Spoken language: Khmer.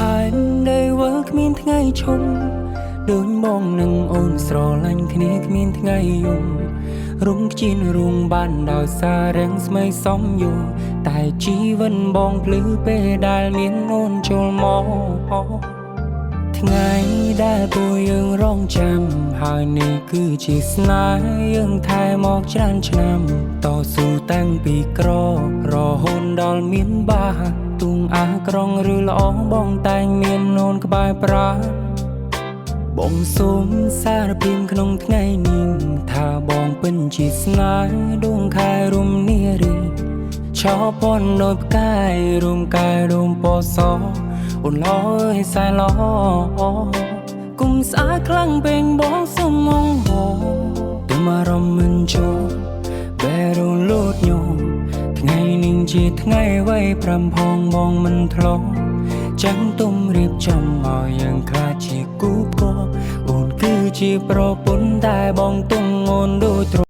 ហើយដែលវើគ្មានថ្ងៃឈប់ដូចបងនឹងអូនស្រឡាញ់គ្នាគ្មានថ្ងៃយំរុំខ្ជិនរុងបានដោយសាររាំងស្មីសំយោតែជីវិតបងភ្លឺពេលដែលមានអូនចូលមកថ្ងៃដែលពួកយើងរងចាំហើយនេះគឺជាស្នេហ៍យើងថែមកច្រើនឆ្នាំតស៊ូតាំងពីក្ររហូតដល់មានបាទុងអាក្រុងឬល្អបងតែងមានអូនក្បែរប្រាបងសូមសារភាពក្នុងថ្ងៃនេះថាបងពិនជាស្នេហ៍ដួងខែរំនារីឆោពន់ដោយផ្កាយរួមកាយរួមពណ៌សអូនឡអើយសែឡគុំស្អាតខ្លាំងពេញបងសុំមងហោទុំអារម្មណ៍មិនចូលបែរលូតញោមថ្ងៃនេះជាថ្ងៃໄວ5ផងបងមិនធ្លាប់ចាំទុំរៀបចំឲ្យយើងខ្លាចជាគូគោអូនគឺជាប្រពន្ធតែបងទុំអូនដូច